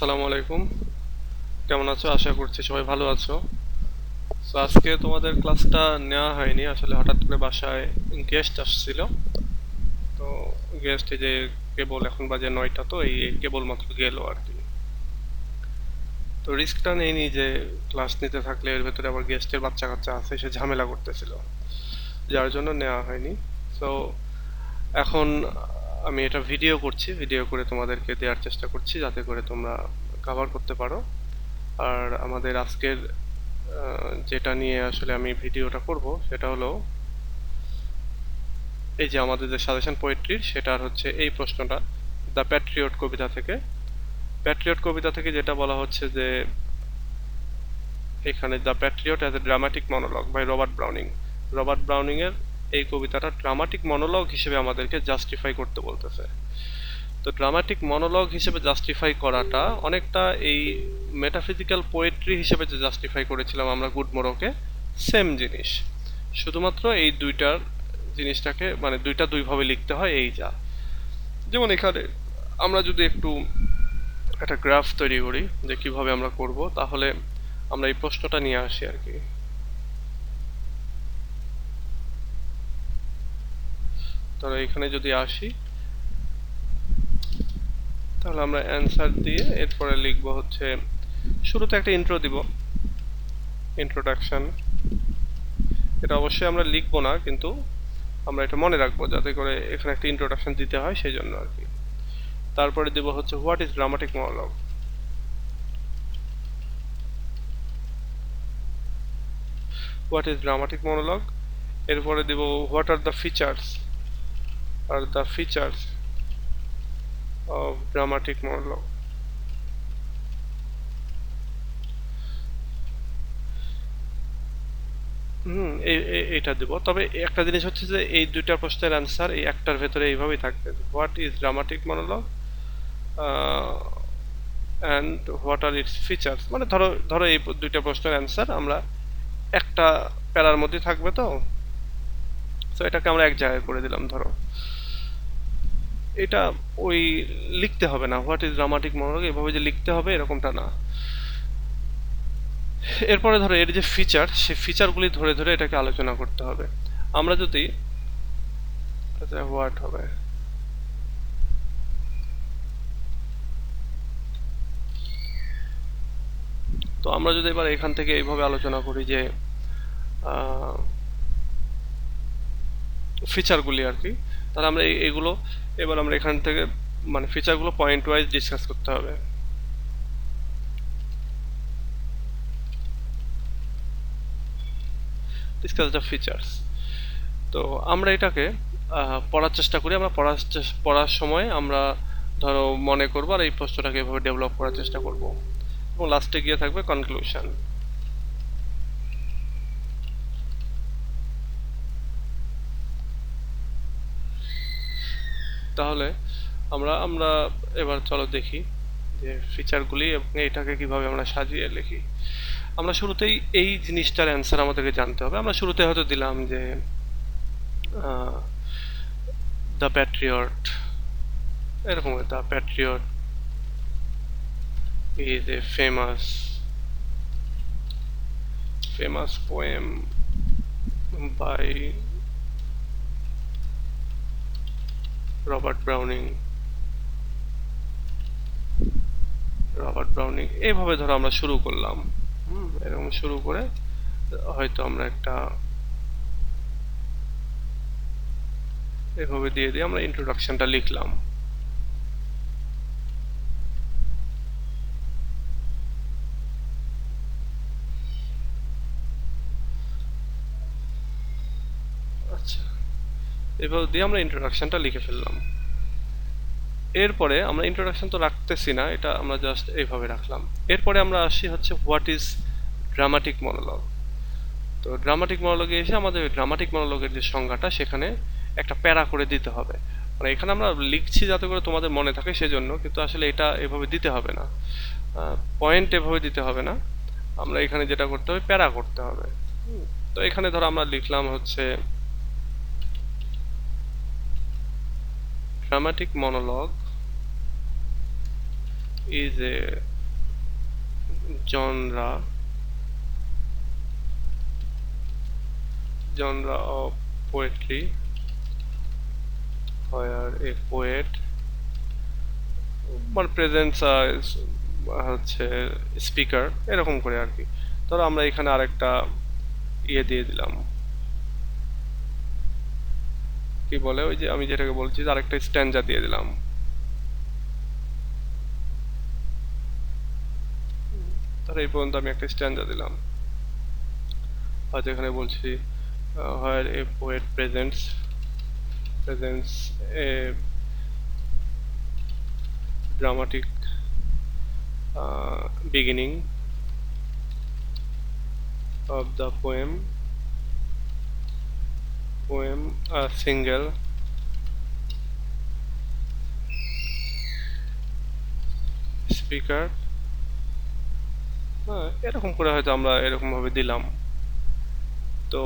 আসসালামু আলাইকুম। কেমন আছো? আশা করছি সবাই ভালো আছো। তো আজকে তোমাদের ক্লাসটা নেওয়া হয়নি, আসলে হঠাৎ করে বাসায় গেস্ট আসছিল। তো গেস্ট এই যে কেবল এখন বাজে 9টা, তো এই কেবল মাত্র গেল আর কি। তো রিস্কটা নেইনি যে ক্লাস নিতে থাকলে এর ভেতরে আবার গেস্টের বাচ্চা কাচ্চা আছে, সে ঝামেলা করতেছিল, যার জন্য নেওয়া হয়নি। তো এখন আমি এটা ভিডিও করছি, ভিডিও করে তোমাদেরকে দেওয়ার চেষ্টা করছি যাতে করে তোমরা কভার করতে পারো। আর আমাদের আজকের যেটা নিয়ে আসলে আমি ভিডিওটা করব সেটা হলো এই যে আমাদের যে সাজেশন পোয়েট্রির, সেটার হচ্ছে এই প্রশ্নটা দ্য প্যাট্রিয়ট কবিতা থেকে। প্যাট্রিয়ট কবিতা থেকে যেটা বলা হচ্ছে যে এখানে the patriot as a dramatic monologue by Robert Browning. Robert Browning এর এই কবিতাটা ড্রামাটিক মনোলগ হিসেবে আমাদেরকে জাস্টিফাই করতে বলতেছে। তো ড্রামাটিক মনোলগ হিসেবে জাস্টিফাই করাটা অনেকটা এই মেটাফিজিক্যাল পোয়েট্রি হিসেবে যে জাস্টিফাই করেছিলাম আমরা গুডমোরোকে, সেম জিনিস। শুধুমাত্র এই দুইটার জিনিসটাকে মানে দুইটা দুইভাবে লিখতে হয়, এই যা। যেমন এখানে আমরা যদি একটু একটা গ্রাফ তৈরি করি যে কিভাবে আমরা করব, তাহলে আমরা এই প্রশ্নটা নিয়ে আসি আর কি। তাহলে এখানে যদি আসি, তাহলে আমরা অ্যান্সার দিয়ে এরপরে লিখবো হচ্ছে, শুরুতে একটা ইন্ট্রো দিব, ইন্ট্রোডাকশন। এটা অবশ্যই আমরা লিখবো না, কিন্তু আমরা এটা মনে রাখবো যাতে করে এখানে একটা ইন্ট্রোডাকশন দিতে হয়, সেই জন্য আর কি। তারপরে দেব হচ্ছে what is dramatic monologue. What is dramatic monologue. এরপরে দেব what are the features, are the features of dramatic monologue. এইটা দেব। তবে একটা জিনিস হচ্ছে যে এই দুইটা প্রশ্নের অ্যান্সার এই একটার ভেতরে এইভাবেই থাকবে, what is dramatic monologue and what are it's features. মানে ধরো ধরো এই দুইটা প্রশ্নের অ্যান্সার আমরা একটা প্যারার মধ্যে থাকবে। তো তো এটাকে আমরা এক জায়গায় করে দিলাম। ধরো এটা ওই লিখতে হবে না, হোয়াট ইজ ড্রামাটিক মনোলগ এভাবে যে লিখতে হবে এরকমটা না। এরপরে ধরো এর যে ফিচার, সেই ফিচারগুলি ধরে ধরে এটাকে আলোচনা করতে হবে। আমরা যদি হোয়াট হবে, তো আমরা যদি এবার এখান থেকে এইভাবে আলোচনা করি যে ফিচারগুলি আর কি, তাহলে আমরা এগুলো এবার আমরা এখান থেকে মানে ফিচারগুলো পয়েন্ট ওয়াইজ ডিসকাস করতে হবে। Discuss the features. তো আমরা এটাকে পড়ার চেষ্টা করি। আমরা পড়ার সময় আমরা ধরো মনে করবো আর এই প্রশ্নটাকে এভাবে ডেভেলপ করার চেষ্টা করব, এবং লাস্টে গিয়ে থাকবে কনক্লুশন। তাহলে আমরা আমরা এবার চলো দেখি যে ফিচারগুলি এবং এটাকে কিভাবে আমরা সাজিয়ে লিখি। আমরা শুরুতেই এই জিনিসটার অ্যান্সার আমাদেরকে জানতে হবে। আমরা শুরুতে হয়তো দিলাম যে দ্য প্যাট্রিয়ট, এরকম the Patriot is a famous poem by Robert Browning. এইভাবে ধরো আমরা শুরু করলাম। এরকম শুরু করে হয়তো আমরা একটা এভাবে দিয়ে দিয়ে আমরা ইন্ট্রোডাকশনটা লিখলাম। আচ্ছা, এভাবে দিয়ে আমরা ইন্ট্রোডাকশনটা লিখে ফেললাম। এরপরে আমরা ইন্ট্রোডাকশন তো রাখতেছি না, এটা আমরা জাস্ট এইভাবে রাখলাম। এরপরে আমরা আসি হচ্ছে হোয়াট ইজ ড্রামাটিক মনোলগ। তো ড্রামাটিক মনোলগে এসে আমাদের ড্রামাটিক মনোলগের যে সংজ্ঞাটা, সেখানে একটা প্যারা করে দিতে হবে। মানে এখানে আমরা লিখছি যাতে করে তোমাদের মনে থাকে সেজন্য, কিন্তু আসলে এটা এভাবে দিতে হবে না, পয়েন্ট এভাবে দিতে হবে না। আমরা এখানে যেটা করতে হবে, প্যারা করতে হবে। তো এখানে ধরো আমরা লিখলাম হচ্ছে dramatic monologue is a genre of poetry where a poet মানে প্রেজেন্টস হচ্ছে স্পিকার, এরকম করে আর কি। ধরো আমরা এখানে আরেকটা ইয়ে দিয়ে দিলাম, কি বলে ওই যে আমি যেটাকে বলছি যে আরেকটা স্ট্যান্জা দিয়ে দিলাম। ধরো এই পর্যন্ত আমি একটা স্ট্যান্জা দিলাম, হয়তো এখানে বলছি where a poet presents a dramatic beginning of the poem a single speaker, হ্যাঁ এরকম করে হয়তো আমরা এরকম ভাবে দিলাম। তো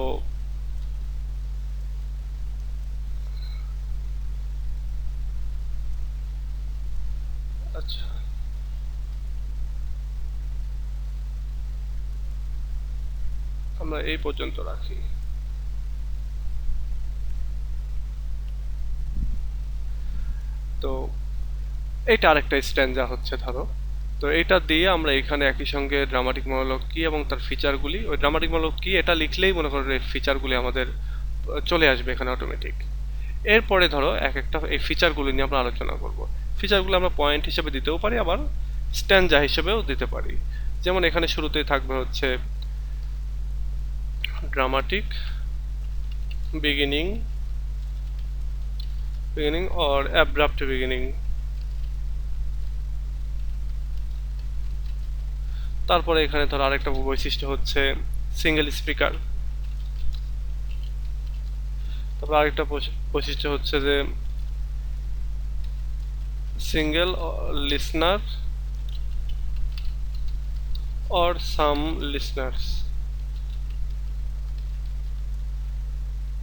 আচ্ছা, আমরা এই পর্যন্ত রাখি। তো এইটা আরেকটা স্ট্যান্জা হচ্ছে ধরো। তো এটা দিয়ে আমরা এখানে একই সঙ্গে ড্রামাটিক মনোলগ কি এবং তার ফিচারগুলি, ওই ড্রামাটিক মনোলগ কি এটা লিখলেই মনে করো এই ফিচারগুলি আমাদের চলে আসবে এখানে অটোমেটিক। এরপরে ধরো এক একটা এই ফিচারগুলি নিয়ে আমরা আলোচনা করব। ফিচারগুলো আমরা পয়েন্ট হিসেবে দিতেও পারি, আবার স্ট্যান্জা হিসেবেও দিতে পারি। যেমন এখানে শুরুতেই থাকবে হচ্ছে dramatic beginning or abrupt beginning. তারপরে এখানে ধর আরেকটা বৈশিষ্ট্য হচ্ছে সিঙ্গেল স্পিকার। তারপর আরেকটা বৈশিষ্ট্য হচ্ছে যে single listener or some listeners.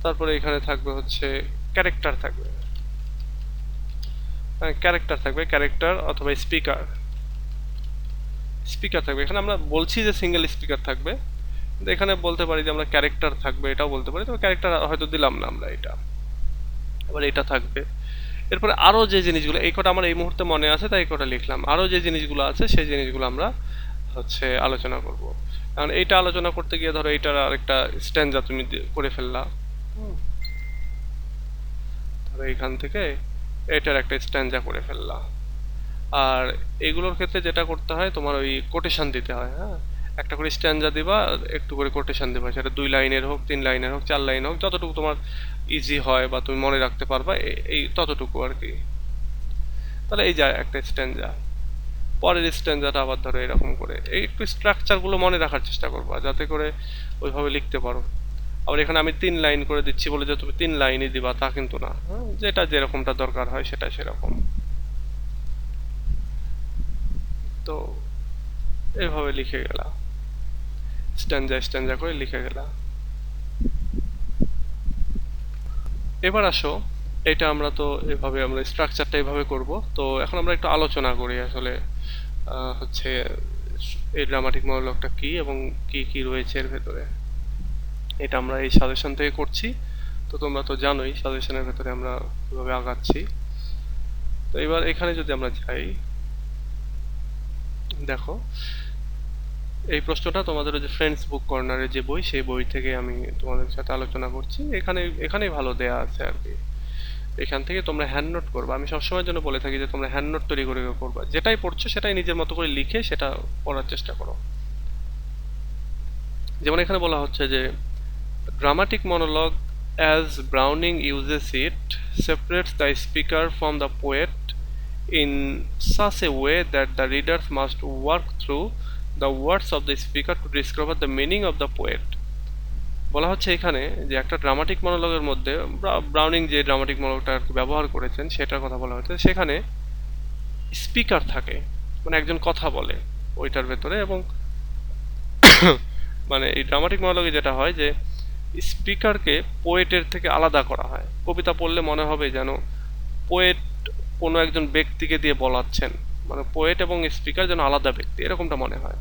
তারপরে এখানে থাকবে হচ্ছে ক্যারেক্টার থাকবে, ক্যারেক্টার অথবা স্পিকার থাকবে। এখানে আমরা বলছি যে সিঙ্গেল স্পিকার থাকবে, কিন্তু এখানে বলতে পারি যে আমরা ক্যারেক্টার থাকবে, এটাও বলতে পারি। তবে ক্যারেক্টার হয়তো দিলাম না আমরা, এটা এবার এটা থাকবে। এরপরে আরো যে জিনিসগুলো, এই কটা আমার এই মুহূর্তে মনে আছে তাই এই কটা লিখলাম, আরো যে জিনিসগুলো আছে সেই জিনিসগুলো আমরা হচ্ছে আলোচনা করব। কারণ এইটা আলোচনা করতে গিয়ে ধরো এইটার আরেকটা স্ট্যান্জা তুমি করে ফেললা, ধরো এইখান থেকে এটার একটা স্ট্যান্জা করে ফেললা। আর এগুলোর ক্ষেত্রে যেটা করতে হয়, তোমার ওই কোটেশন দিতে হয়। হ্যাঁ, একটা করে স্ট্যান্জা দিবা, একটু করে কোটেশন দিবা, সেটা 2 লাইনের হোক, 3 লাইনের হোক, 4 লাইন হোক, যতটুকু তোমার ইজি হয় বা তুমি মনে রাখতে পারবা, এই ততটুকু আর কি। তাহলে এই যায় একটা স্ট্যান্জা। পরের স্ট্যান্জাটা আবার ধরো এরকম করে, এই একটু স্ট্রাকচারগুলো মনে রাখার চেষ্টা করবা যাতে করে ওইভাবে লিখতে পারো। আবার এখানে আমি 3 লাইন করে দিচ্ছি বলে যে তুমি 3 লাইনই দিবা তা কিন্তু না, হ্যাঁ, যেটা যেরকমটা দরকার হয় সেটা সেরকম। তো এইভাবে লিখে গেলা, স্ট্যান্জা করে লিখে গেলা। এবার আসো, এটা আমরা তো এভাবে আমরা স্ট্রাকচারটা এভাবে করব। তো এখন আমরা একটু আলোচনা করি আসলে হচ্ছে এই ড্রামাটিক মনোলগটা কি এবং কি কি রয়েছে এর ভেতরে। এটা আমরা এই সাজেশন থেকে করছি, তো তোমরা তো জানোই সাজেশনের ভেতরে আমরা কিভাবে আগাচ্ছি। তো এবার এখানে যদি আমরা যাই, দেখো এই প্রশ্নটা তোমাদের ওই যে ফ্রেন্ডস বুক কর্নারের যে বই, সেই বই থেকে আমি তোমাদের সাথে আলোচনা করছি। এখানেই ভালো দেয়া আছে আর কি। এখান থেকে তোমরা হ্যান্ড নোট করবা। আমি সবসময়ের জন্য বলে থাকি যে তোমরা হ্যান্ড নোট তৈরি করে করবা, যেটাই পড়ছো সেটাই নিজের মতো করে লিখে সেটা পড়ার চেষ্টা করো। যেমন এখানে বলা হচ্ছে যে dramatic monologue as Browning uses it separates the speaker from the poet in such a way that the readers must work through the words of the speaker to discover the meaning of the poet। বলা হচ্ছে এখানে যে একটা dramatic মনোলগের মধ্যে Browning যে dramatic মনোলগটা ব্যবহার করেছেন সেটার কথা বলা হচ্ছে, সেখানে স্পিকার থাকে, মানে একজন কথা বলে ওইটার ভেতরে। এবং মানে এই ড্রামাটিক মনোলগে যেটা হয় যে স্পিকারকে পোয়েটের থেকে আলাদা করা হয়। কবিতা পড়লে মনে হবে যেন পোয়েট কোনো একজন ব্যক্তিকে দিয়ে বলাচ্ছেন, মানে পোয়েট এবং স্পিকার যেন আলাদা ব্যক্তি, এরকমটা মনে হয়।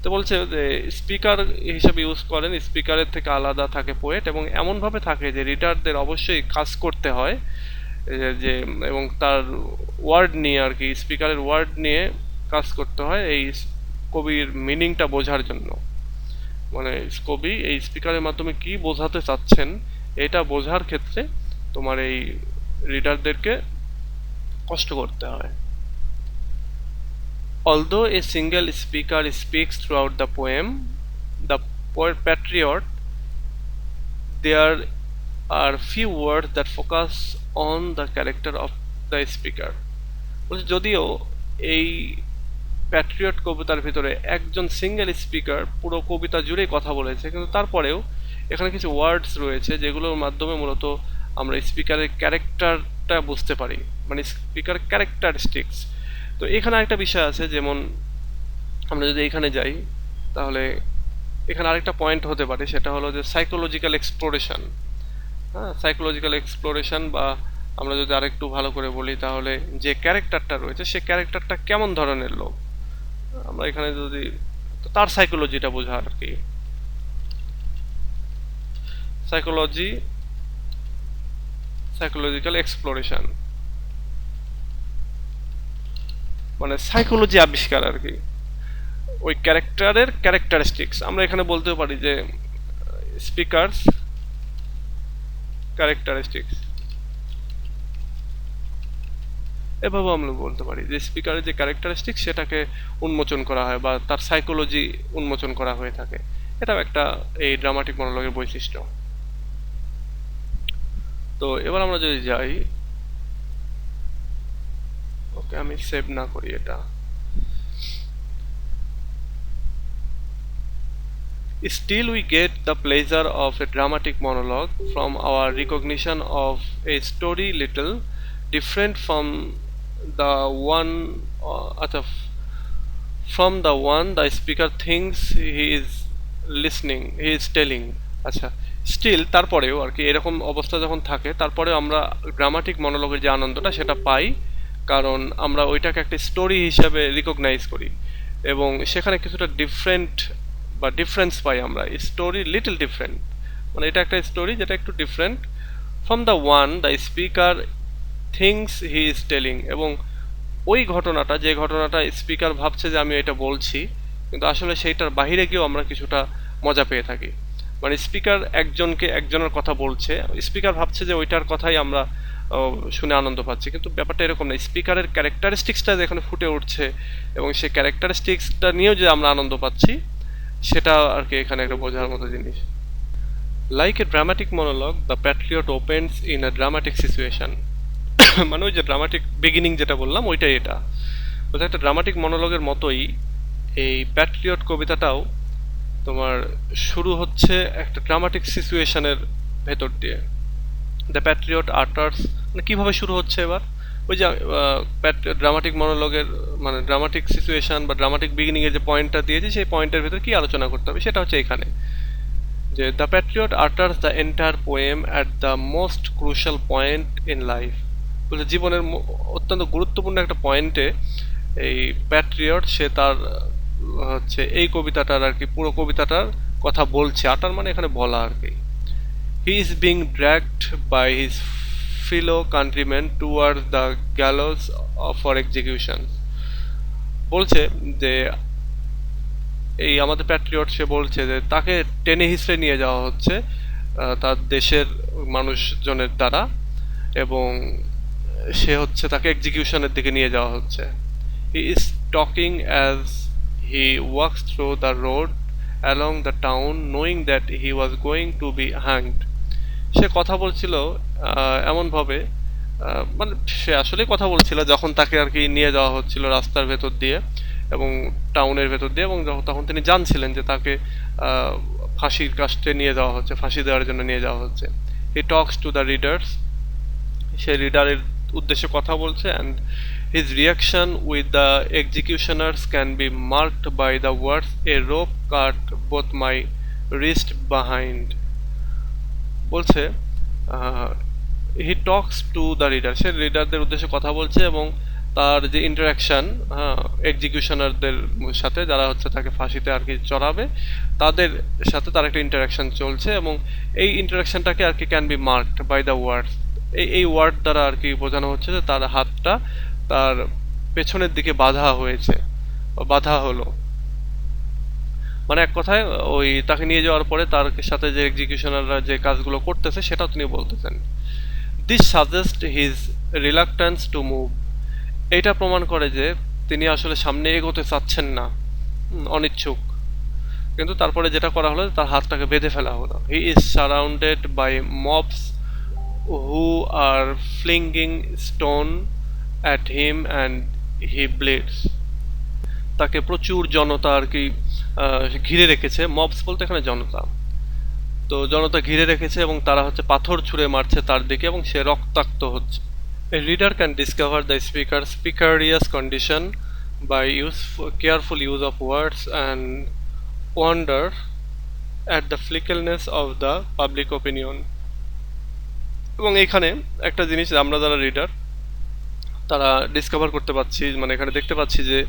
তো বলছে যে স্পিকার হিসেবে ইউজ করেন, স্পিকারের থেকে আলাদা থাকে পোয়েট, এবং এমনভাবে থাকে যে রিডারদের অবশ্যই কাজ করতে হয় যে এবং তার ওয়ার্ড নিয়ে আর কি, স্পিকারের ওয়ার্ড নিয়ে কাজ করতে হয় এই কবির মিনিংটা বোঝার জন্য। মানে কবি এই স্পিকারের মাধ্যমে কি বোঝাতে চাচ্ছেন এটা বোঝার ক্ষেত্রে তোমার এই রিডারদেরকে কষ্ট করতে হয়। Although a single speaker speaks throughout the poem, the poet Patriot, there are few words that focus on the character of the speaker. বলছে যদিও এই প্যাট্রিয়ট কবিতার ভিতরে একজন সিঙ্গেল স্পিকার পুরো কবিতা জুড়েই কথা বলেছে, কিন্তু তারপরেও এখানে কিছু ওয়ার্ডস রয়েছে যেগুলোর মাধ্যমে মূলত আমরা স্পিকারের ক্যারেক্টারটা বুঝতে পারি, মানে স্পিকার ক্যারেক্টারিস্টিক্স। তো এখানে একটা বিষয় আছে, যেমন আমরা যদি এখানে যাই তাহলে এখানে আরেকটা পয়েন্ট হতে পারে, সেটা হলো যে সাইকোলজিক্যাল এক্সপ্লোরেশন। হ্যাঁ, সাইকোলজিক্যাল এক্সপ্লোরেশন, বা আমরা যদি আরেকটু ভালো করে বলি তাহলে যে ক্যারেক্টারটা রয়েছে সে ক্যারেক্টারটা কেমন ধরনের লোক, আমরা এখানে যদি তার সাইকোলজিটা বোঝা আর কি। সাইকোলজি, সাইকোলজিক্যাল এক্সপ্লোরেশন মানে সাইকোলজি আবিষ্কার আর কি, ওই ক্যারেক্টারের ক্যারেক্টারিস্টিক্স। আমরা এখানে বলতেও পারি যে স্পিকারস ক্যারেক্টারিস্টিক্স, এভাবে আমরা বলতে পারি যে স্পিকারের যে ক্যারেক্টারিস্টিক্স সেটাকে উন্মোচন করা হয় বা তার সাইকোলজি উন্মোচন করা হয়ে থাকে। এটাও একটা এই ড্রামাটিক মনোলগের বৈশিষ্ট্য। তো এবার আমরা যদি যাই, ওকে আমি সেভ না করি এটা। Still, we get the pleasure of a dramatic monologue from our recognition of a story little different from the one from the one the speaker thinks he is listening, he is telling. আচ্ছা, still তারপরেও আর কি এরকম অবস্থা যখন থাকে তারপরেও আমরা dramatic মনোলগের যে আনন্দটা সেটা পাই, কারণ আমরা ওইটাকে একটা স্টোরি হিসাবে রিকগনাইজ করি এবং সেখানে কিছুটা ডিফারেন্ট বা ডিফারেন্স পাই আমরা। স্টোরি লিটল ডিফারেন্ট, মানে এটা একটা স্টোরি যেটা একটু different from the one the speaker things he is telling, এবং ওই ঘটনাটা যে ঘটনাটা স্পিকার ভাবছে যে আমি এটা বলছি, কিন্তু আসলে সেইটার বাহিরে গিয়েও আমরা কিছুটা মজা পেয়ে থাকি। মানে স্পিকার একজনকে একজনের কথা বলছে, স্পিকার ভাবছে যে ওইটার কথাই আমরা শুনে আনন্দ পাচ্ছি, কিন্তু ব্যাপারটা এরকম না। স্পিকারের ক্যারেক্টারিস্টিক্সটা যেখানে ফুটে উঠছে এবং সেই ক্যারেক্টারিস্টিক্সটা নিয়েও যে আমরা আনন্দ পাচ্ছি সেটা আর কি এখানে একটা বোঝার মতো জিনিস। Like a dramatic monologue the Patriot opens in a dramatic situation. মানে ওই যে ড্রামাটিক বিগিনিং যেটা বললাম ওইটাই এটা, ওটা একটা ড্রামাটিক মনোলগের মতোই এই প্যাট্রিয়ট কবিতাটাও তোমার শুরু হচ্ছে একটা ড্রামাটিক সিচুয়েশনের ভেতর দিয়ে। দ্য প্যাট্রিয়ট আর্টার্স, মানে কীভাবে শুরু হচ্ছে এবার ওই যে ড্রামাটিক মনোলগের মানে ড্রামাটিক সিচুয়েশন বা ড্রামাটিক বিগিনিংয়ের যে পয়েন্টটা দিয়েছে সেই পয়েন্টের ভেতর কী আলোচনা করতে হবে সেটা হচ্ছে এখানে, যে the patriot utters the entire poem at the most crucial point in life. বলছে জীবনের অত্যন্ত গুরুত্বপূর্ণ একটা পয়েন্টে এই প্যাট্রিয়ট সে তার হচ্ছে এই কবিতাটার আর কি পুরো কবিতাটার কথা বলছে। আটার মানে এখানে বলা আর কি। He is being dragged by his fellow countryman toward the gallows for execution. বলছে যে এই আমাদের প্যাট্রিয়ট সে বলছে যে তাকে টেনে হিসড়ে নিয়ে যাওয়া হচ্ছে তার দেশের মানুষজনের দ্বারা, এবং সে হচ্ছে তাকে এক্সিকিউশনের দিকে নিয়ে যাওয়া হচ্ছে। He is talking as he walks through the road along the town knowing that he was going to be hanged. সে কথা বলছিল এমনভাবে মানে সে আসলে কথা বলছিল যখন তাকে আর কি নিয়ে যাওয়া হচ্ছিল রাস্তার ভেতর দিয়ে এবং টাউনের ভেতর দিয়ে, এবং তখন তিনি জানছিলেন যে তাকে ফাঁসির কাস্টে নিয়ে যাওয়া হচ্ছে, ফাঁসি দেওয়ার জন্য নিয়ে যাওয়া হচ্ছে। He talks to the readers, সে রিডারের উদ্দেশ্যে কথা বলছে, and his reaction with the executioners can be marked by the words a rope cut both my wrist behind. বলছে he talks to the reader, সে রিডারদের উদ্দেশ্যে কথা বলছে এবং তার যে ইন্টারাকশন, হ্যাঁ, এক্সিকিউশনারদের সাথে, যারা হচ্ছে তাকে ফাঁসিতে আর কি চড়াবে, তাদের সাথে তার একটা ইন্টারাকশন চলছে, এবং এই ইন্টারাকশনটাকে আর কি can be marked by the word. এই ওয়ার্ড দ্বারা আর কি বোঝানো হচ্ছে যে তার হাতটা তার পেছনের দিকে বাঁধা হয়েছে, বাঁধা হলো। মানে এক কথায় ওই তাকে নিয়ে যাওয়ার পরে তার সাথে যে এক্সিকিউশনাররা যে কাজগুলো করতেছে সেটাও তিনি বলতেছেন। This suggest his reluctance to move. এইটা প্রমাণ করে যে তিনি আসলে সামনে এগোতে চাচ্ছেন না, অনিচ্ছুক। কিন্তু তারপরে যেটা করা হলো, তার হাতটাকে বেঁধে ফেলা হলো। He is surrounded by mobs who are flinging stone at him and he bleeds. তাকে প্রচুর জনতা আর কি ঘিরে রেখেছে। মবস বলতে এখানে জনতা। তো জনতা ঘিরে রেখেছে এবং তারা হচ্ছে পাথর ছুঁড়ে মারছে তার দিকে, এবং সে রক্তাক্ত হচ্ছে। A reader can discover the speaker's precarious condition by careful use of words and wonder at the fickleness of the public opinion. এবং এখানে একটা জিনিস আমরা যারা রিডার তারা ডিসকভার করতে পারছি, মানে এখানে দেখতে পাচ্ছি যে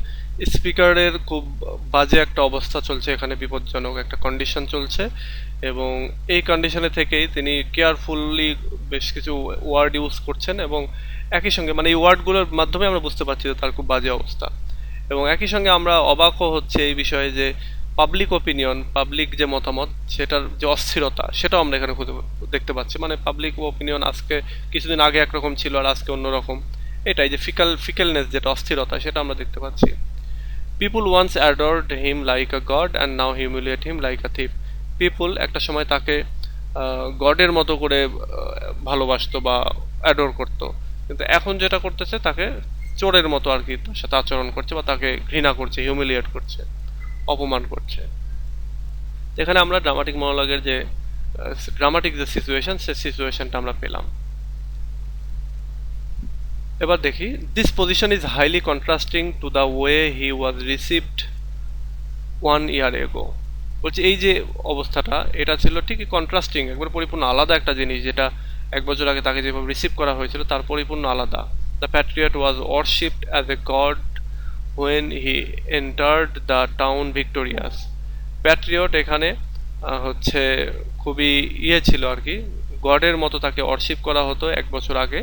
স্পিকারের খুব বাজে একটা অবস্থা চলছে এখানে, বিপজ্জনক একটা কন্ডিশন চলছে, এবং এই কন্ডিশনে থেকেই তিনি কেয়ারফুলি বেশ কিছু ওয়ার্ড ইউজ করছেন, এবং একই সঙ্গে মানে এই ওয়ার্ডগুলোর মাধ্যমে আমরা বুঝতে পারছি যে তার খুব বাজে অবস্থা। এবং একই সঙ্গে আমরা অবাকও হচ্ছে এই বিষয়ে যে পাবলিক ওপিনিয়ন, পাবলিক যে মতামত, সেটার যে অস্থিরতা, সেটাও আমরা এখানে খুঁজে দেখতে পাচ্ছি। মানে পাবলিক ওপিনিয়ন আজকে কিছুদিন আগে একরকম ছিল আর আজকে অন্যরকম। এটাই যে ফিকেলনেস, যেটা অস্থিরতা, সেটা আমরা দেখতে পাচ্ছি। People once adored him like a god and now humiliate him like a thief. People একটা সময় তাকে গডের মতো করে ভালোবাসতো বা অ্যাডোর করতো, কিন্তু এখন যেটা করতেছে তাকে চোরের মতো আর কি তার সাথে আচরণ করছে, বা তাকে ঘৃণা করছে, হিউমিলিয়েট করছে, অপমান করছে। এখানে আমরা ড্রামাটিক মনোলগের যে ড্রামাটিক যে সিচুয়েশন, সেই সিচুয়েশনটা আমরা পেলাম। এবার দেখি, this position is highly contrasting to the way he was received 1 year ago। বলছি এই যে অবস্থাটা, এটা ছিল ঠিকই কন্ট্রাস্টিং, একবার পরিপূর্ণ আলাদা একটা জিনিস, যেটা 1 বছর আগে তাকে যেভাবে রিসিভ করা হয়েছিল তার পরিপূর্ণ আলাদা। The patriot was worshipped as a god when he entered the town victorious. Patriot এখানে হচ্ছে খুবই ছিল আর কি, গডের মতো তাকে অর্শিপ করা হতো 1 বছর আগে,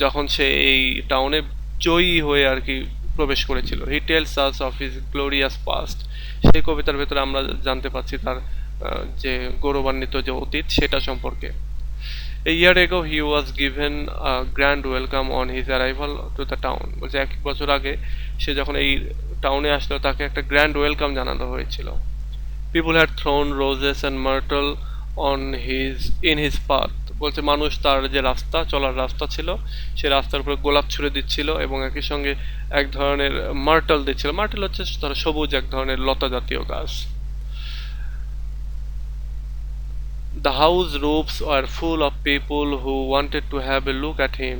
যখন সে এই টাউনে জয়ী হয়ে আর কি প্রবেশ করেছিল। He tells us of his glorious past. সেই কবিতার ভেতরে আমরা জানতে পাচ্ছি তার যে গৌরবান্বিত যে অতীত, সেটা সম্পর্কে। A year ago he was given a grand welcome on his arrival to the town। বলছে 1 বছর আগে সে যখন এই টাউনে আসলো তাকে একটা গ্র্যান্ড ওয়েলকাম জানানো হয়েছিল। People had thrown roses and myrtle on in his path। বলছে মানুষ তার যে রাস্তা, চলার রাস্তা ছিল, সে রাস্তার উপরে গোলাপ ছুঁড়ে দিচ্ছিল, এবং একই সঙ্গে এক ধরনের মার্টল দিচ্ছিল। মার্টল হচ্ছে ধরো সবুজ এক ধরনের লতা জাতীয় গাছ। The house roofs were full of people who wanted to have a look at him।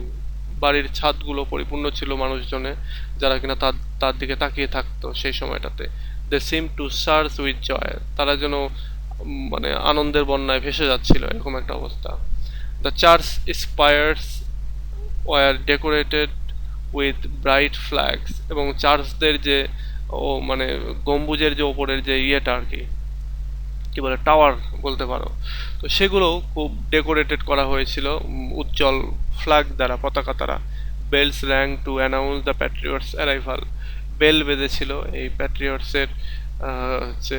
বাড়ির ছাদগুলো পরিপূর্ণ ছিল মানুষজনে, যারা কিনা তার তার দিকে তাকিয়ে থাকতো সেই সময়টাতে। They seemed to surge with joy। তারা যেন মানে আনন্দের বন্যায় ভেসে যাচ্ছিল, এরকম একটা অবস্থা। The church spires were decorated with bright flags। এবং চার্চদের যে মানে গম্বুজের যে ওপরের যে ইয়েটা আর কি, কি বলে, টাওয়ার বলতে পারো, তো সেগুলো খুব ডেকোরেটেড করা হয়েছিল উজ্জ্বল ফ্ল্যাগ দ্বারা, পতাকা দ্বারা। Bells rang to announce the patriot's arrival. Bell বেজেছিল এই প্যাট্রিয়টসের হচ্ছে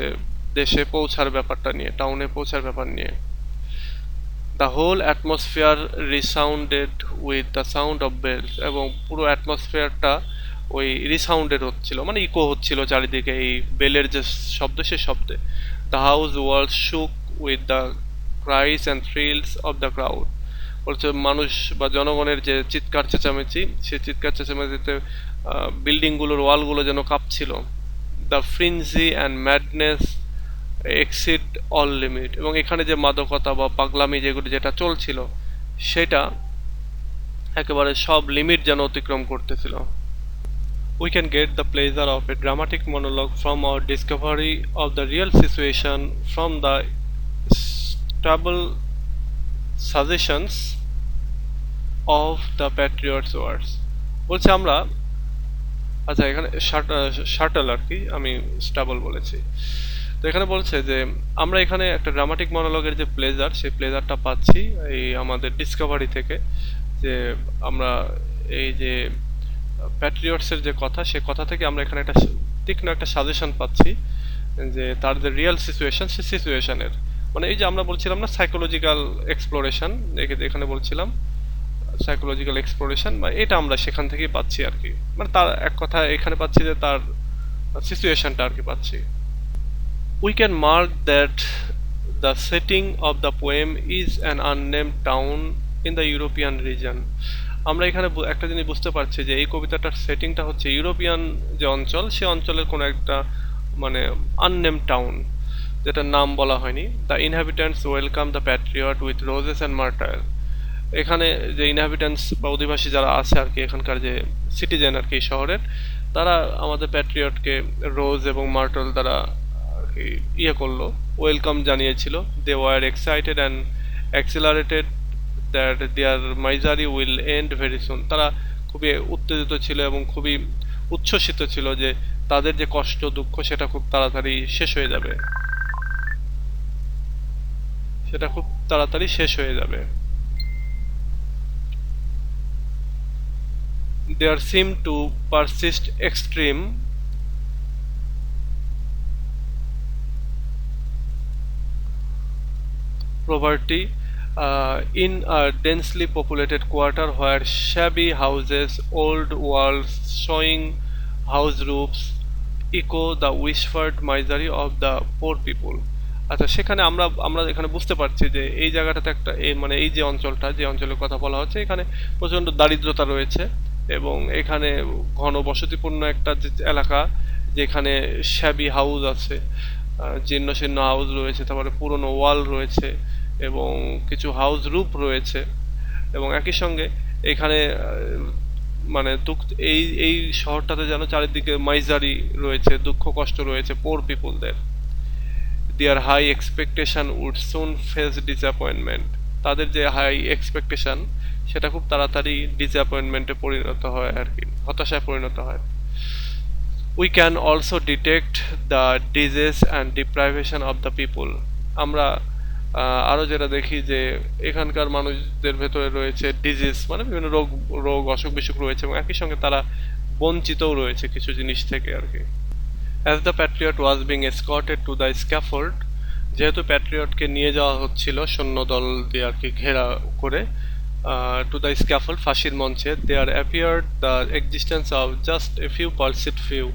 দেশে পৌঁছার ব্যাপারটা নিয়ে, টাউনে পৌঁছার ব্যাপার নিয়ে। The whole atmosphere resounded with the sound of bells. এবং পুরো অ্যাটমসফিয়ারটা ওই রিসাউন্ডেড হচ্ছিল, মানে ইকো হচ্ছিল চারিদিকে এই বেলের যে শব্দ, সে শব্দে। দ্য হাউস ওয়াজ শুক with the ক্রাইস and thrills of the crowd. বলছে মানুষ বা জনগণের যে চিৎকার চেঁচামেচি, সে চিৎকার চেঁচামেচিতে বিল্ডিংগুলোর ওয়ালগুলো যেন কাঁপছিল। The frenzy and madness exceed all limit. এবং এখানে যে মাদকতা বা পাগলামি যেগুলো যেটা চলছিল, সেটা একেবারে সব লিমিট যেন অতিক্রম করতেছিল। We can get the pleasure of a dramatic monologue from our discovery of the real situation from the stable suggestions of the Patriot's words। বলছে আমরা, আচ্ছা এখানে শাটল আর কি, আমি স্টাবল বলেছি। তো এখানে বলছে যে আমরা এখানে একটা ড্রামাটিক মনোলগের যে প্লেজার, সেই প্লেজারটা পাচ্ছি এই আমাদের ডিসকভারি থেকে, যে আমরা এই যে প্যাট্রিয়টসের যে কথা, সে কথা থেকে আমরা এখানে একটা তীক্ষ্ণ একটা সাজেশন পাচ্ছি যে তার যে রিয়েল সিচুয়েশন, সে সিচুয়েশনের মানে এই যে আমরা বলছিলাম না সাইকোলজিক্যাল এক্সপ্লোরেশন, এখানে বলছিলাম সাইকোলজিক্যাল এক্সপ্লোরেশন, বা এটা আমরা সেখান থেকেই পাচ্ছি আর কি। মানে তার এক কথা এখানে পাচ্ছি যে তার সিচুয়েশনটা আর কি পাচ্ছি। We can mark that the setting of the poem is an unnamed town in the European region. আমরা এখানে একটা জিনিস বুঝতে পারছি যে এই কবিতাটার সেটিংটা হচ্ছে ইউরোপিয়ান যে অঞ্চল, সে অঞ্চলের কোনো একটা মানে আননেম টাউন, যেটার নাম বলা হয়নি। The inhabitants welcome the Patriot with roses and martyr. এখানে যে ইনহ্যাবিটেন্টস বা অধিবাসী যারা আছে আর কি, এখানকার যে সিটিজেন আর কি শহরের, তারা আমাদের প্যাট্রিয়টকে রোজ এবং মার্টল দ্বারা আর কি ইয়ে করলো, ওয়েলকাম জানিয়েছিল। They were excited and accelerated that their misery will end very soon. তারা খুবই উত্তেজিত ছিল এবং খুবই উচ্ছ্বসিত ছিল যে তাদের যে কষ্ট দুঃখ সেটা খুব তাড়াতাড়ি শেষ হয়ে যাবে, সেটা খুব তাড়াতাড়ি শেষ হয়ে যাবে। There seem to persist extreme poverty in a densely populated quarter where shabby houses, old walls, showing house roofs echo the whispered misery of the poor people. আচ্ছা সেখানে আমরা আমরা এখানে বুঝতে পারছি যে এই জায়গাটাতে একটা মানে এই যে অঞ্চলটা, যে অঞ্চলের কথা বলা হচ্ছে, এখানে প্রচণ্ড দারিদ্রতা রয়েছে এবং এখানে ঘন বসতিপূর্ণ একটা যে এলাকা, যেখানে শ্যাবি হাউস আছে, জীর্ণ শীর্ণ হাউস রয়েছে, তারপরে পুরনো ওয়াল রয়েছে এবং কিছু হাউস রুফ রয়েছে, এবং একই সঙ্গে এখানে মানে দুঃখ, এই এই শহরটাতে যেন চারিদিকে মাইজারি রয়েছে, দুঃখ কষ্ট রয়েছে পোর পিপুলদের। Their high expectation would soon face disappointment. তাদের যে হাই এক্সপেকটেশন সেটা খুব তাড়াতাড়ি ডিসঅ্যাপয়েন্টমেন্টে পরিণত হয় আর কি, হতাশায় পরিণত হয়। We can also detect the disease and deprivation of the people. আমরা আরও যেটা দেখি যে এখানকার মানুষদের ভেতরে রয়েছে ডিজিজ, মানে বিভিন্ন রোগ রোগ অসুখ বিসুখ রয়েছে, এবং একই সঙ্গে তারা বঞ্চিতও রয়েছে কিছু জিনিস থেকে আর কি। As the Patriot was being escorted to the scaffold, যেহেতু প্যাট্রিয়টকে নিয়ে যাওয়া হচ্ছিল সৈন্যদল দিয়ে আর কি ঘেরা করে টু দ্য স্ক্যাফোল্ড, ফাঁসির মঞ্চে, there appeared the existence of just a few palsied few,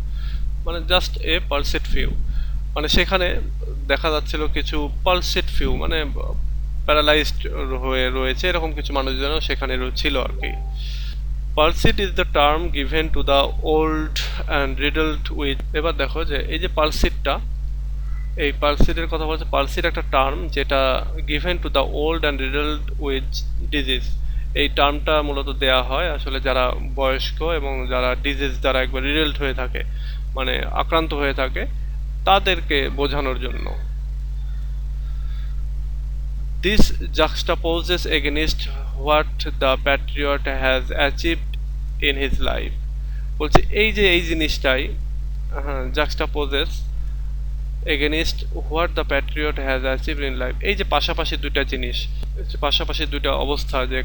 মানে জাস্ট এ পালসিড ফিউ, মানে সেখানে দেখা যাচ্ছিল কিছু পালসিড ফিউ, মানে প্যারালাইজড হয়ে রয়েছে এরকম কিছু মানুষজনও সেখানে ছিল আর কি। Palsied is the term given to the old and riddled with. এবার দেখো যে এই যে পালসিডটা, এই পালসিডের কথা বলছে, পালসিড একটা টার্ম যেটা given to the old and riddled with disease. এই টার্মটা মূলত দেয়া হয় আসলে যারা বয়স্ক এবং যারা ডিজিজ দ্বারা একবার রিডলড হয়ে থাকে, মানে আক্রান্ত হয়ে থাকে, তাদেরকে বোঝানোর জন্য। This juxtaposes against what the patriot has achieved in his life. বলছে এই যে এই জিনিসটাই, হ্যাঁ, juxtaposes against what the patriot has achieved in life, এই যে পাশাপাশি দুইটা জিনিস, পাশাপাশি দুইটা অবস্থা, যে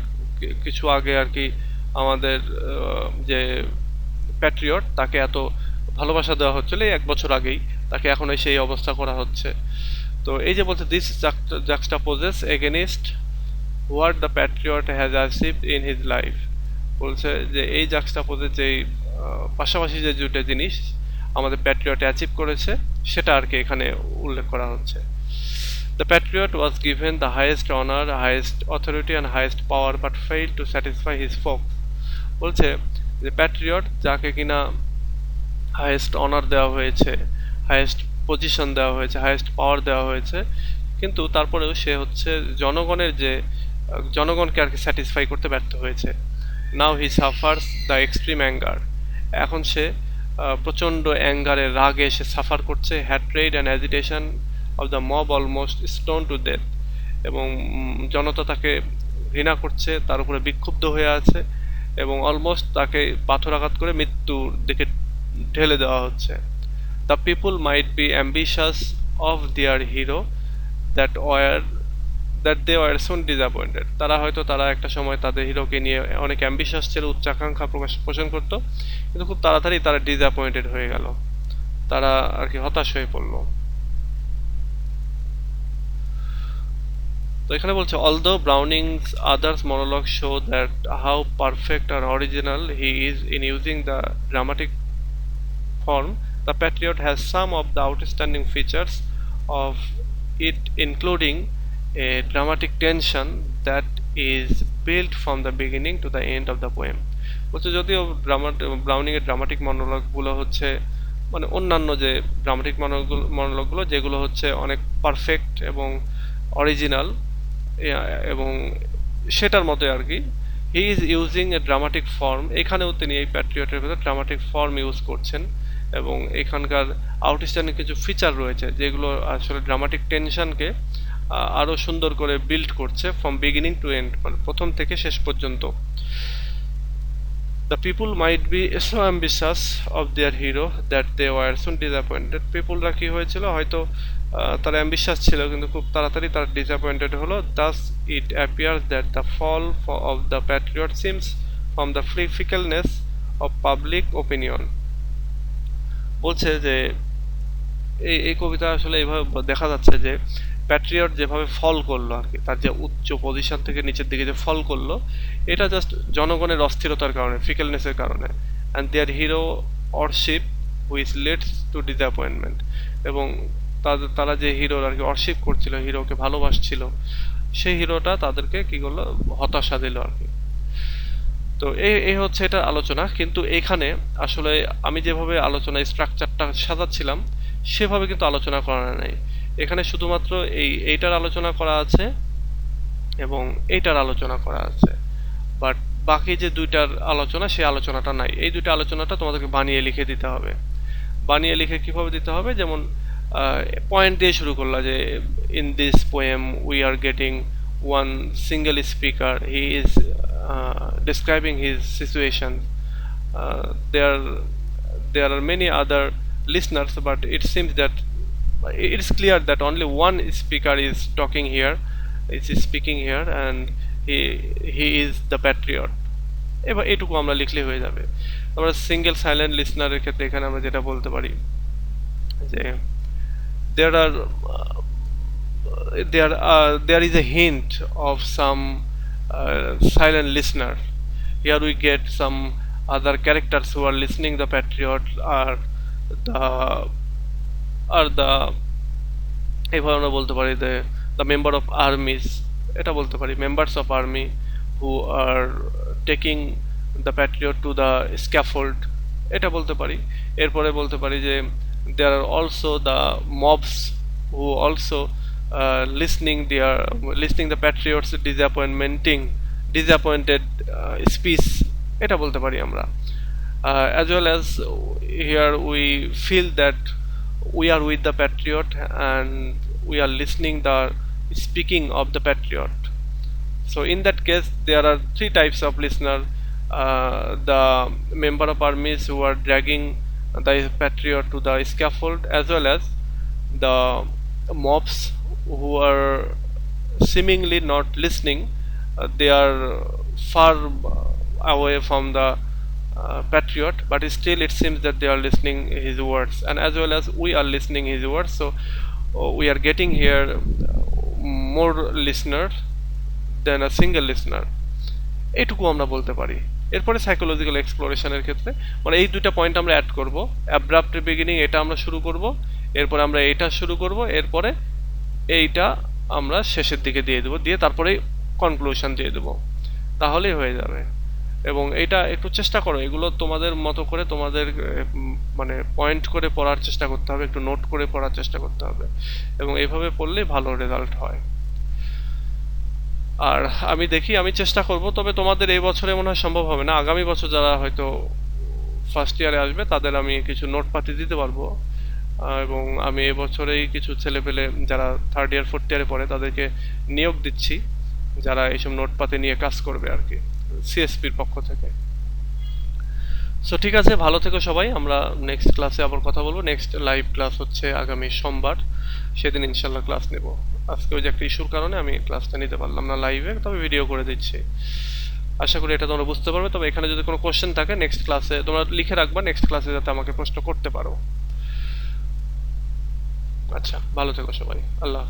কিছু আগে আর কি আমাদের যে প্যাট্রিয়ট তাকে এত ভালোবাসা দেওয়া হচ্ছিল এই 1 বছর আগেই, তাকে এখন সেই অবস্থা করা হচ্ছে। তো এই যে বলছে this juxtaposes against what the patriot has achieved in his life. বলছে যে এই জাক্সটাপোজের যে পাশাপাশি যে দুটো জিনিস আমাদের প্যাট্রিয়ট অ্যাচিভ করেছে সেটা আর কি এখানে উল্লেখ করা হচ্ছে। The patriot was given the highest honour, highest authority and highest power but fail to satisfy his folk. বলছে যে প্যাট্রিয়ট যাকে কিনা হাইয়েস্ট অনার দেওয়া হয়েছে, হাইয়েস্ট পজিশন দেওয়া হয়েছে, হাইয়েস্ট পাওয়ার দেওয়া হয়েছে, কিন্তু তারপরেও সে হচ্ছে জনগণের যে জনগণকে আর কি স্যাটিসফাই করতে ব্যর্থ হয়েছে। নাও হি সাফার্স দ্য এক্সট্রিম অ্যাঙ্গার। এখন সে প্রচণ্ড অ্যাঙ্গারের রাগে সে সাফার করছে। হ্যাট্রেড and agitation of the mob almost stone to death. এবং জনতা তাকে ঘৃণা করছে, তার উপরে বিক্ষুব্ধ হয়ে আছে। এবং অলমোস্ট তাকে পাথরাঘাত করে মৃত্যুর দিকে ঢেলে দেওয়া হচ্ছে। The people might be ambitious of their hero that were that they were soon disappointed. তারা একটা সময় তাদের হিরোকে নিয়ে অনেক অ্যাম্বিশাস ছিল, উচ্চাকাঙ্ক্ষা পোষণ করতো, কিন্তু খুব তাড়াতাড়ি তারা ডিসঅ্যাপয়েন্টেড হয়ে গেল, তারা আর কি হতাশ হয়ে পড়লো। তো এখানে বলছে although Browning's others monologues show that how perfect and original he is in using the dramatic form, the Patriot has some of the outstanding features of it, including a dramatic tension that is built from the beginning to the end of the poem. বলছে যদিও Browning এর dramatic monologue গুলো হচ্ছে মানে অন্যান্য যে dramatic monologue গুলো যেগুলো হচ্ছে অনেক পারফেক্ট এবং অরিজিনাল এবং সেটার মতো আর কি, he is using a dramatic form, এখানেও তিনি এই প্যাট্রিয়টের ভেতর ড্রামাটিক ফর্ম ইউজ করছেন এবং এখানকার আউটস্ট্যান্ডিং কিছু ফিচার রয়েছে যেগুলো আসলে ড্রামাটিক টেনশনকে আরো সুন্দর করে বিল্ড করছে ফ্রম বিগিনিং টু এন্ড, মানে প্রথম থেকে শেষ পর্যন্ত। The people might be so ambitious of their hero that they were soon disappointed. পিপলরা কি হয়েছিল, হয়তো তারা অ্যাম্বিশাস ছিল কিন্তু খুব তাড়াতাড়ি তারা ডিসঅ্যাপয়েন্টেড হলো। Thus it appears that the fall of the patriot seems from the fickleness of public opinion. বলছে যে এই কবিতা আসলে এইভাবে দেখা যাচ্ছে যে প্যাট্রিয়ট যেভাবে ফল করলো আর কি, তার যে উচ্চ পজিশন থেকে নিচের দিকে যে ফল করলো, এটা জাস্ট জনগণের অস্থিরতার কারণে, ফিকেলনেসের কারণে, and their hero worship which leads to disappointment, এবং তারা যে হিরোর আর কি অরশিপ করছিল, হিরোকে ভালোবাসছিল, সেই হিরোটা তাদেরকে কি করলো, হতাশা দিল আর কি। তো এই হচ্ছে এটা আলোচনা, কিন্তু এখানে আসলে আমি যেভাবে আলোচনা স্ট্রাকচারটা সাজাচ্ছিলাম সেভাবে কিন্তু আলোচনা করা নাই। এখানে শুধুমাত্র এইটার আলোচনা করা আছে এবং এইটার আলোচনা করা আছে, বাট বাকি যে দুইটার আলোচনা সেই আলোচনাটা নাই। এই দুইটা আলোচনাটা তোমাদেরকে বানিয়ে লিখে দিতে হবে। বানিয়ে লিখে কিভাবে দিতে হবে, যেমন পয়েন্ট দিয়ে শুরু করলা যে in this poem we are getting one single speaker, he is describing his situation. There there are many other listeners, but it seems that it is clear that only one speaker is talking here, is speaking here, and he is the patriot. এবার এটুকু আমরা লিখলে হয়ে যাবে। আমরা single silent লিসনারের ক্ষেত্রে এখানে আমরা যেটা বলতে পারি যে there are there is a hint of some silent listener. Here we get some other characters who are listening the patriot the the এভাবে আমরা বলতে পারি the member of armies, এটা বলতে পারি members of army who are taking the patriot to the scaffold, এটা বলতে পারি। এরপরে বলতে পারি যে there are also the mobs who also listening the patriots disappointed speech, এটা বলতে পারি আমরা। As well as here we feel that we are with the patriot and we are listening the speaking of the patriot. So in that case there are three types of listener, the member of armies who are dragging the patriot to the scaffold, as well as the mobs who are seemingly not listening, they are far away from the patriot, but still it seems that they are listening his words, and as well as we are listening his words, so we are getting here more listeners than a single listener, এটুকু আমরা বলতে পারি। এরপরে psychological এক্সপ্লোরেশনের ক্ষেত্রে মানে এই দুইটা point আমরা অ্যাড করব। অ্যাব্রাপ্ট বিগিনিং এটা আমরা শুরু করব, এরপরে আমরা এটা শুরু করব, এরপরে এইটা আমরা শেষের দিকে দিয়ে দেবো, দিয়ে তারপরে কনক্লুশন দিয়ে দেবো, তাহলেই হয়ে যাবে। এবং এটা একটু চেষ্টা করো, এগুলো তোমাদের মতো করে তোমাদের মানে পয়েন্ট করে পড়ার চেষ্টা করতে হবে, একটু নোট করে পড়ার চেষ্টা করতে হবে, এবং এইভাবে পড়লেই ভালো রেজাল্ট হয়। আর আমি চেষ্টা করব, তবে তোমাদের এই বছরে মনে হয় সম্ভব হবে না, আগামী বছর যারা হয়তো ফার্স্ট ইয়ারে আসবে তাদের আমি কিছু নোটপাতি দিতে পারবো, এবং আমি এবছরেই কিছু ছেলেপেলে যারা থার্ড ইয়ার ফোর্থ ইয়ারে পড়ে তাদেরকে নিয়োগ দিচ্ছি যারা এইসব নোটপাতি নিয়ে কাজ করবে আর কি, সিএসপির পক্ষ থেকে। সো ঠিক আছে, ভালো থেকো সবাই। আমরা নেক্সট ক্লাসে আবার কথা বলবো। নেক্সট লাইভ ক্লাস হচ্ছে আগামী সোমবার, সেদিন ইনশাল্লাহ ক্লাস নেব। আজকে ওই যে একটা ইস্যুর কারণে আমি ক্লাসটা নিতে পারলাম না লাইভে, তবে ভিডিও করে দিচ্ছি। আশা করি এটা তোমরা বুঝতে পারবে। তবে এখানে যদি কোনো কোশ্চেন থাকে নেক্সট ক্লাসে তোমরা লিখে রাখবা, নেক্সট ক্লাসে যাতে আমাকে প্রশ্ন করতে পারো। আচ্ছা, ভালো থেকো সবাই। আল্লাহ হাফেজ।